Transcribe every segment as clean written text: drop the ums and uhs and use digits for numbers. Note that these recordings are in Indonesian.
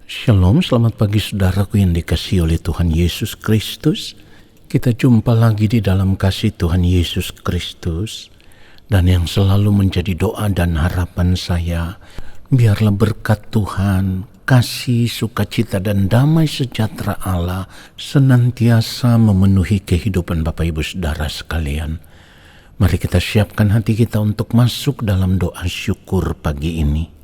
Shalom, selamat pagi saudaraku yang dikasihi oleh Tuhan Yesus Kristus. Kita jumpa lagi di dalam kasih Tuhan Yesus Kristus. Dan yang selalu menjadi doa dan harapan saya, biarlah berkat Tuhan, kasih, sukacita, dan damai sejahtera Allah senantiasa memenuhi kehidupan Bapak Ibu Saudara sekalian. Mari kita siapkan hati kita untuk masuk dalam doa syukur pagi ini.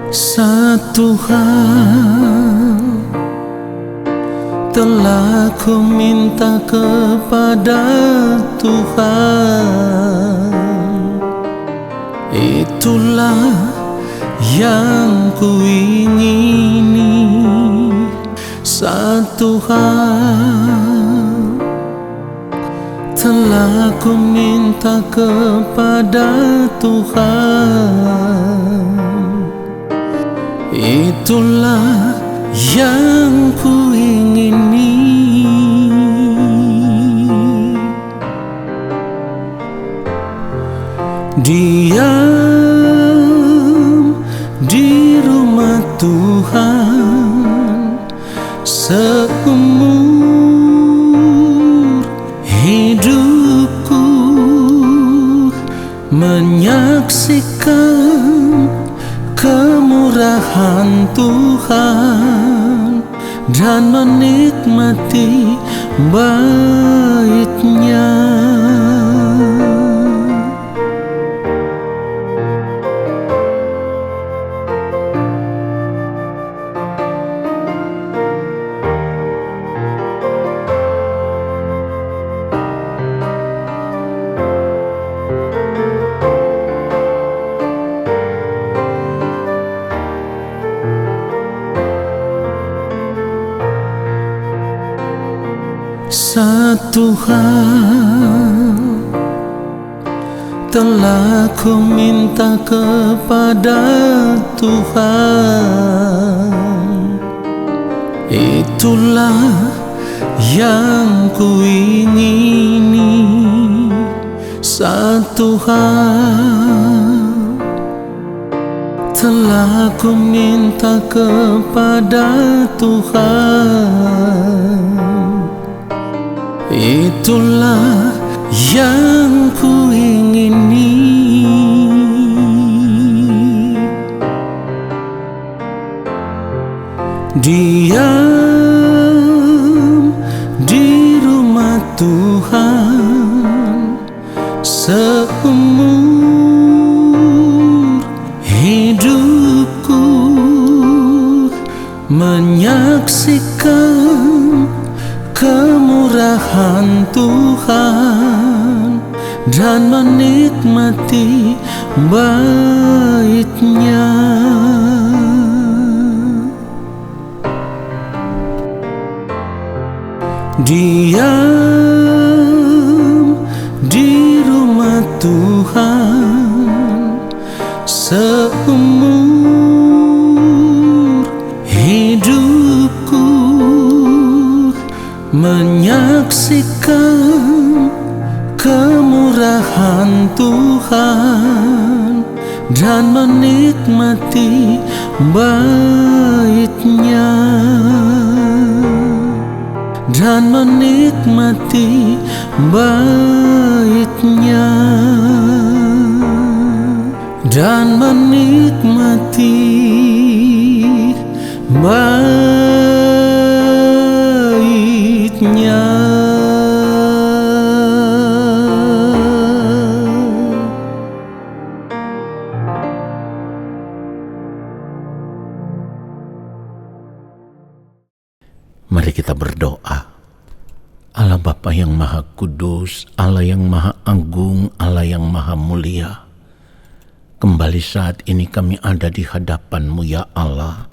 Satu hal telah ku minta kepada Tuhan, itulah yang ku ingini. Satu hal telah ku minta kepada Tuhan, itulah yang ku ingini. Diam di rumah Tuhan seumur hidupku, menyaksikan kemurahan Tuhan dan menikmati bait-Nya. Satu hal telah ku minta kepada Tuhan, itulah yang ku ingini. Satu hal telah ku minta kepada Tuhan, itulah yang ku ingini. Diam di rumah Tuhan seumur hidupku, menyaksikan kemurahan Tuhan dan menikmati bait-Nya. Diam di rumah Tuhan seumur hidupku, menyaksikan kemurahan Tuhan dan menikmati bait-Nya, dan menikmati bait-Nya, dan menikmati bait-Nya. Mari kita berdoa. Allah Bapa yang Maha Kudus, Allah yang Maha Agung, Allah yang Maha Mulia, kembali saat ini kami ada di hadapan-Mu ya Allah.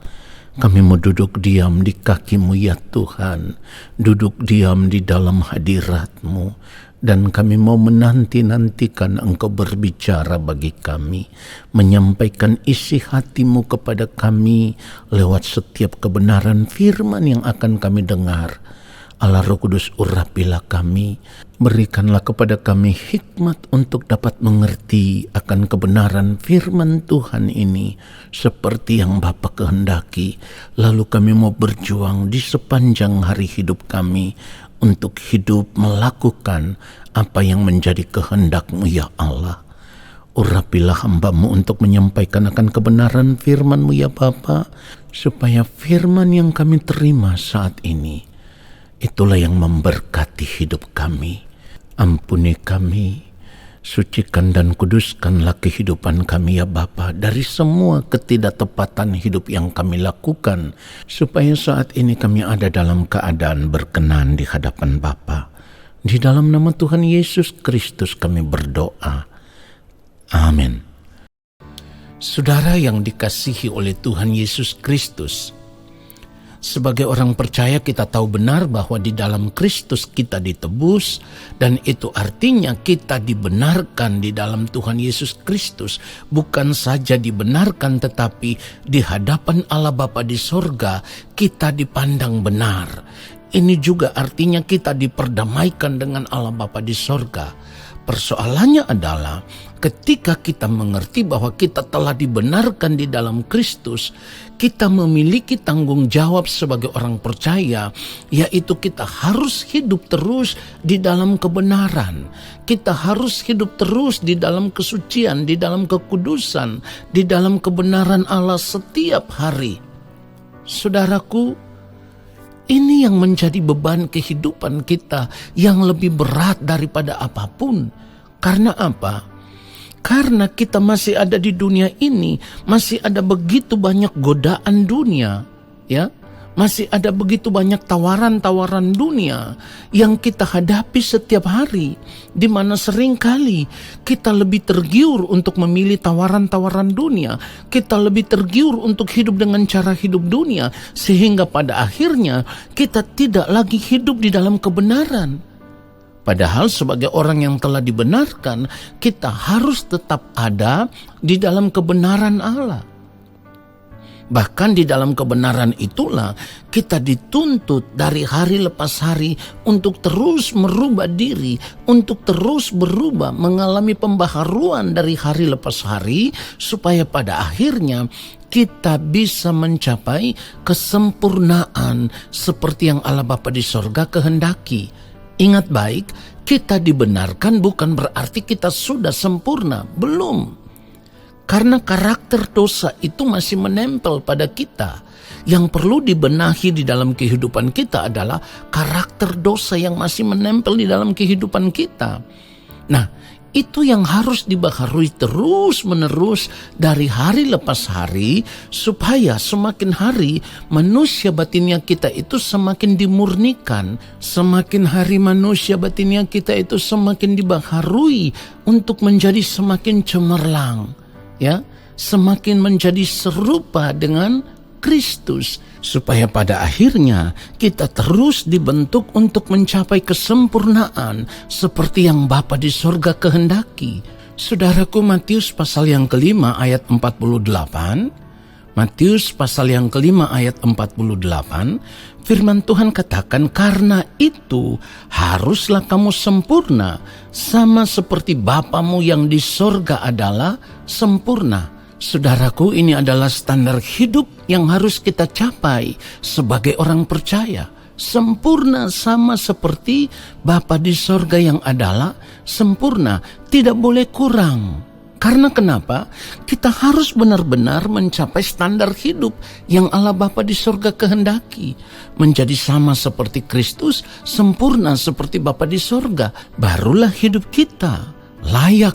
Kami mau duduk diam di kaki-Mu ya Tuhan, duduk diam di dalam hadirat-Mu, dan kami mau menanti-nantikan Engkau berbicara bagi kami, menyampaikan isi hati-Mu kepada kami lewat setiap kebenaran firman yang akan kami dengar. Allah Roh Kudus, urapilah kami, berikanlah kepada kami hikmat untuk dapat mengerti akan kebenaran firman Tuhan ini seperti yang Bapa kehendaki. Lalu kami mau berjuang di sepanjang hari hidup kami untuk hidup melakukan apa yang menjadi kehendak-Mu ya Allah. Urapilah hamba-Mu untuk menyampaikan akan kebenaran firman-Mu ya Bapa, supaya firman yang kami terima saat ini itulah yang memberkati hidup kami. Ampuni kami, sucikan dan kuduskanlah kehidupan kami ya Bapa dari semua ketidaktepatan hidup yang kami lakukan, supaya saat ini kami ada dalam keadaan berkenan di hadapan Bapa. Di dalam nama Tuhan Yesus Kristus kami berdoa. Amin. Saudara yang dikasihi oleh Tuhan Yesus Kristus, sebagai orang percaya kita tahu benar bahwa di dalam Kristus kita ditebus, dan itu artinya kita dibenarkan di dalam Tuhan Yesus Kristus. Bukan saja dibenarkan, tetapi di hadapan Allah Bapa di sorga kita dipandang benar. Ini juga artinya kita diperdamaikan dengan Allah Bapa di sorga. Persoalannya adalah ketika kita mengerti bahwa kita telah dibenarkan di dalam Kristus, kita memiliki tanggung jawab sebagai orang percaya, yaitu kita harus hidup terus di dalam kebenaran. Kita harus hidup terus di dalam kesucian, di dalam kekudusan, di dalam kebenaran Allah setiap hari. Saudaraku, ini yang menjadi beban kehidupan kita yang lebih berat daripada apapun. Karena apa? Karena kita masih ada di dunia ini, masih ada begitu banyak godaan dunia, ya. Masih ada begitu banyak tawaran-tawaran dunia yang kita hadapi setiap hari, di mana seringkali kita lebih tergiur untuk memilih tawaran-tawaran dunia, kita lebih tergiur untuk hidup dengan cara hidup dunia, sehingga pada akhirnya kita tidak lagi hidup di dalam kebenaran. Padahal sebagai orang yang telah dibenarkan, kita harus tetap ada di dalam kebenaran Allah. Bahkan di dalam kebenaran itulah kita dituntut dari hari lepas hari untuk terus merubah diri, untuk terus berubah, mengalami pembaharuan dari hari lepas hari, supaya pada akhirnya kita bisa mencapai kesempurnaan seperti yang Allah Bapa di sorga kehendaki. Ingat baik, kita dibenarkan bukan berarti kita sudah sempurna, belum. Karena karakter dosa itu masih menempel pada kita. Yang perlu dibenahi di dalam kehidupan kita adalah karakter dosa yang masih menempel di dalam kehidupan kita. Nah, itu yang harus dibaharui terus-menerus dari hari lepas hari, supaya semakin hari manusia batinnya kita itu semakin dimurnikan. Semakin hari manusia batinnya kita itu semakin dibaharui untuk menjadi semakin cemerlang. Ya, semakin menjadi serupa dengan Kristus, supaya pada akhirnya kita terus dibentuk untuk mencapai kesempurnaan seperti yang Bapa di sorga kehendaki. Saudaraku, Matius pasal yang kelima ayat 48, Matius pasal yang kelima ayat 48, firman Tuhan katakan, karena itu haruslah kamu sempurna, sama seperti Bapamu yang di sorga adalah sempurna. Saudaraku, ini adalah standar hidup yang harus kita capai sebagai orang percaya. Sempurna sama seperti Bapa di sorga yang adalah sempurna, tidak boleh kurang. Karena kenapa? Kita harus benar-benar mencapai standar hidup yang Allah Bapa di sorga kehendaki. Menjadi sama seperti Kristus, sempurna seperti Bapa di sorga. Barulah hidup kita layak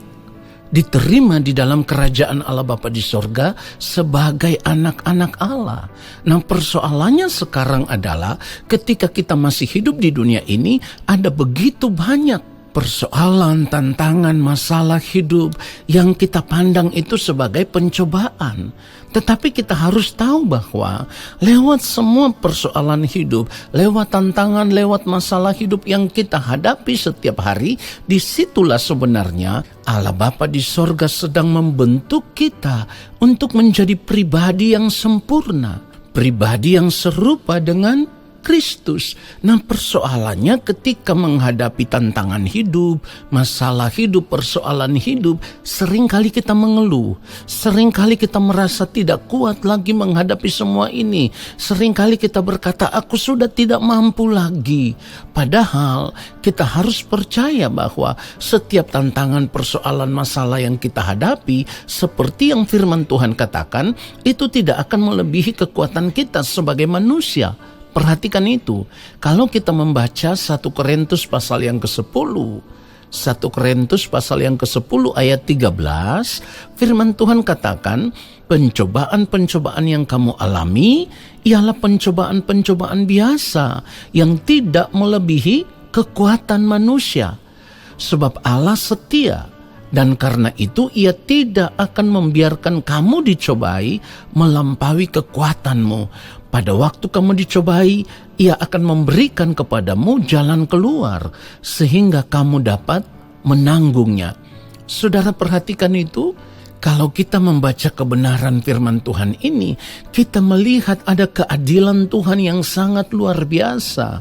diterima di dalam kerajaan Allah Bapa di sorga sebagai anak-anak Allah. Nah, persoalannya sekarang adalah ketika kita masih hidup di dunia ini, ada begitu banyak persoalan, tantangan, masalah hidup yang kita pandang itu sebagai pencobaan. Tetapi kita harus tahu bahwa lewat semua persoalan hidup, lewat tantangan, lewat masalah hidup yang kita hadapi setiap hari, disitulah sebenarnya Allah Bapa di sorga sedang membentuk kita untuk menjadi pribadi yang sempurna, pribadi yang serupa dengan Kristus. Nah, persoalannya ketika menghadapi tantangan hidup, masalah hidup, persoalan hidup, seringkali kita mengeluh, seringkali kita merasa tidak kuat lagi menghadapi semua ini, seringkali kita berkata, aku sudah tidak mampu lagi. Padahal kita harus percaya bahwa setiap tantangan, persoalan, masalah yang kita hadapi, seperti yang firman Tuhan katakan, itu tidak akan melebihi kekuatan kita sebagai manusia. Perhatikan itu, kalau kita membaca 1 Korintus pasal yang ke-10, 1 Korintus pasal yang ke-10 ayat 13, firman Tuhan katakan, pencobaan-pencobaan yang kamu alami ialah pencobaan-pencobaan biasa yang tidak melebihi kekuatan manusia. Sebab Allah setia, dan karena itu ia tidak akan membiarkan kamu dicobai melampaui kekuatanmu. Pada waktu kamu dicobai, ia akan memberikan kepadamu jalan keluar, sehingga kamu dapat menanggungnya. Saudara perhatikan itu, kalau kita membaca kebenaran firman Tuhan ini, kita melihat ada keadilan Tuhan yang sangat luar biasa.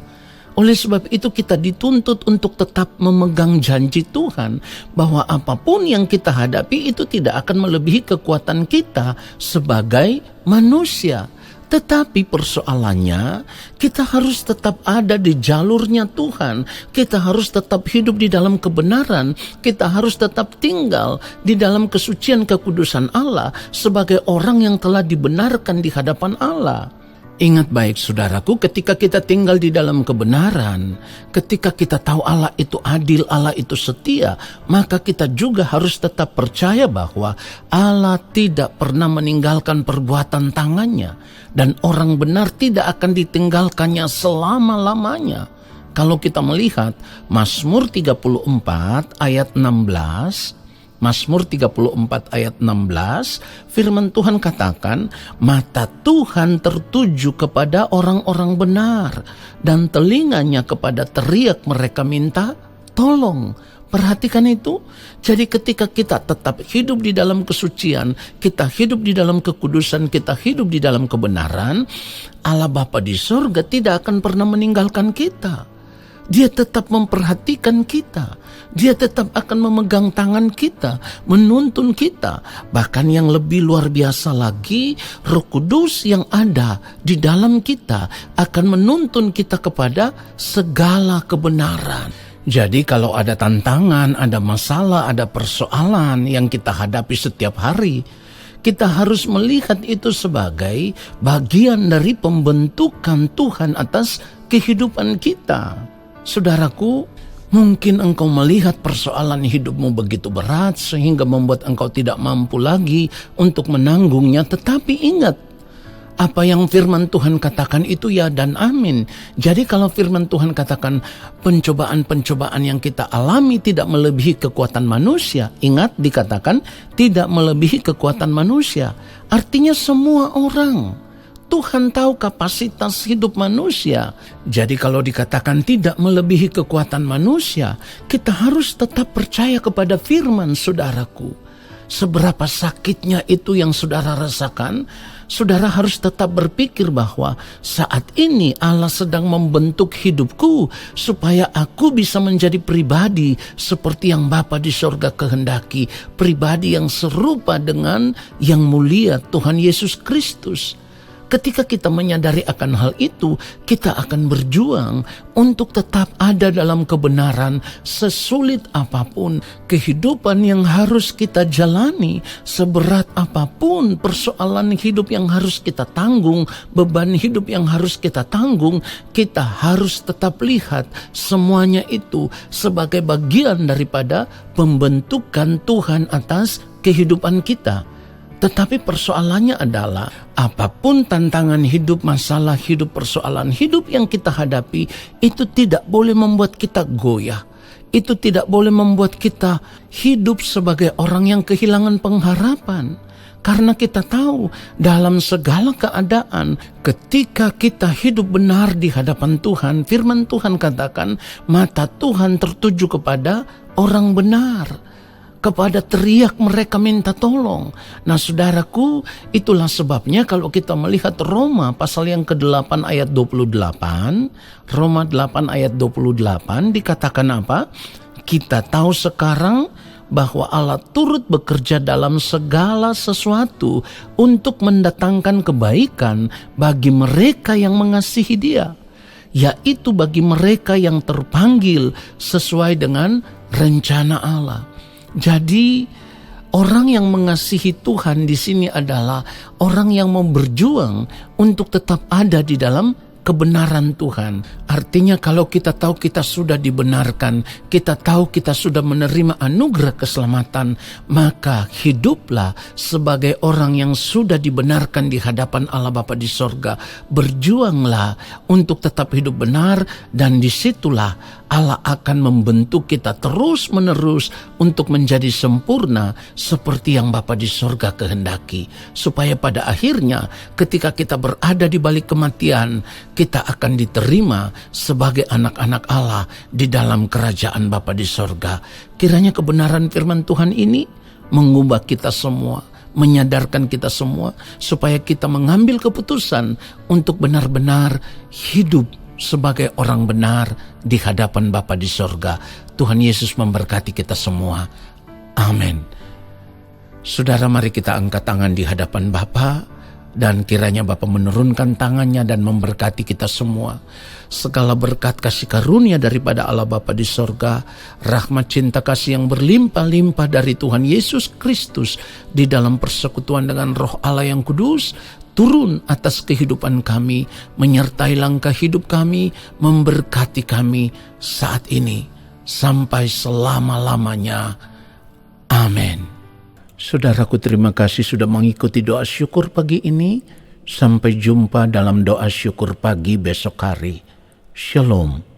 Oleh sebab itu kita dituntut untuk tetap memegang janji Tuhan bahwa apapun yang kita hadapi itu tidak akan melebihi kekuatan kita sebagai manusia. Tetapi persoalannya, kita harus tetap ada di jalurnya Tuhan. Kita harus tetap hidup di dalam kebenaran. Kita harus tetap tinggal di dalam kesucian kekudusan Allah sebagai orang yang telah dibenarkan di hadapan Allah. Ingat baik saudaraku, ketika kita tinggal di dalam kebenaran, ketika kita tahu Allah itu adil, Allah itu setia, maka kita juga harus tetap percaya bahwa Allah tidak pernah meninggalkan perbuatan tangannya, dan orang benar tidak akan ditinggalkannya selama-lamanya. Kalau kita melihat Mazmur 34 ayat 16, Mazmur 34 ayat 16, firman Tuhan katakan, mata Tuhan tertuju kepada orang-orang benar, dan telinganya kepada teriak mereka minta tolong. Perhatikan itu. Jadi ketika kita tetap hidup di dalam kesucian, kita hidup di dalam kekudusan, kita hidup di dalam kebenaran, Allah Bapa di sorga tidak akan pernah meninggalkan kita. Dia tetap memperhatikan kita. Dia tetap akan memegang tangan kita, menuntun kita. Bahkan yang lebih luar biasa lagi, Roh Kudus yang ada di dalam kita akan menuntun kita kepada segala kebenaran. Jadi kalau ada tantangan, ada masalah, ada persoalan yang kita hadapi setiap hari, kita harus melihat itu sebagai bagian dari pembentukan Tuhan atas kehidupan kita. Saudaraku, mungkin engkau melihat persoalan hidupmu begitu berat sehingga membuat engkau tidak mampu lagi untuk menanggungnya. Tetapi ingat, apa yang firman Tuhan katakan itu ya dan amin. Jadi kalau firman Tuhan katakan pencobaan-pencobaan yang kita alami tidak melebihi kekuatan manusia, ingat dikatakan tidak melebihi kekuatan manusia. Artinya semua orang, Tuhan tahu kapasitas hidup manusia. Jadi kalau dikatakan tidak melebihi kekuatan manusia, kita harus tetap percaya kepada firman, saudaraku. Seberapa sakitnya itu yang saudara rasakan, saudara harus tetap berpikir bahwa saat ini Allah sedang membentuk hidupku supaya aku bisa menjadi pribadi seperti yang Bapa di sorga kehendaki, pribadi yang serupa dengan yang mulia Tuhan Yesus Kristus. Ketika kita menyadari akan hal itu, kita akan berjuang untuk tetap ada dalam kebenaran sesulit apapun kehidupan yang harus kita jalani, seberat apapun persoalan hidup yang harus kita tanggung, beban hidup yang harus kita tanggung, kita harus tetap lihat semuanya itu sebagai bagian daripada pembentukan Tuhan atas kehidupan kita. Tetapi persoalannya adalah apapun tantangan hidup, masalah hidup, persoalan hidup yang kita hadapi itu tidak boleh membuat kita goyah. itu tidak boleh membuat kita hidup sebagai orang yang kehilangan pengharapan. Karena kita tahu dalam segala keadaan ketika kita hidup benar di hadapan Tuhan, firman Tuhan katakan mata Tuhan tertuju kepada orang benar, kepada teriak mereka minta tolong. Nah saudaraku, itulah sebabnya kalau kita melihat Roma pasal yang ke-8 ayat 28, Roma 8 ayat 28 dikatakan apa? Kita tahu sekarang bahwa Allah turut bekerja dalam segala sesuatu untuk mendatangkan kebaikan bagi mereka yang mengasihi Dia, yaitu bagi mereka yang terpanggil sesuai dengan rencana Allah. Jadi orang yang mengasihi Tuhan di sini adalah orang yang mau berjuang untuk tetap ada di dalam kebenaran Tuhan. Artinya kalau kita tahu kita sudah dibenarkan, kita tahu kita sudah menerima anugerah keselamatan, maka hiduplah sebagai orang yang sudah dibenarkan di hadapan Allah Bapa di sorga. Berjuanglah untuk tetap hidup benar, dan disitulah Allah akan membentuk kita terus menerus untuk menjadi sempurna seperti yang Bapa di sorga kehendaki. Supaya pada akhirnya ketika kita berada di balik kematian, kita akan diterima sebagai anak-anak Allah di dalam kerajaan Bapa di sorga. Kiranya kebenaran firman Tuhan ini mengubah kita semua, menyadarkan kita semua, supaya kita mengambil keputusan untuk benar-benar hidup sebagai orang benar di hadapan Bapa di sorga. Tuhan Yesus memberkati kita semua. Amin. Saudara, mari kita angkat tangan di hadapan Bapa, dan kiranya Bapa menurunkan tangannya dan memberkati kita semua. Segala berkat kasih karunia daripada Allah Bapa di sorga, rahmat cinta kasih yang berlimpah-limpah dari Tuhan Yesus Kristus di dalam persekutuan dengan Roh Allah yang kudus, turun atas kehidupan kami, menyertai langkah hidup kami, memberkati kami saat ini, sampai selama-lamanya. Amin. Saudaraku, terima kasih sudah mengikuti doa syukur pagi ini. Sampai jumpa dalam doa syukur pagi besok hari. Shalom.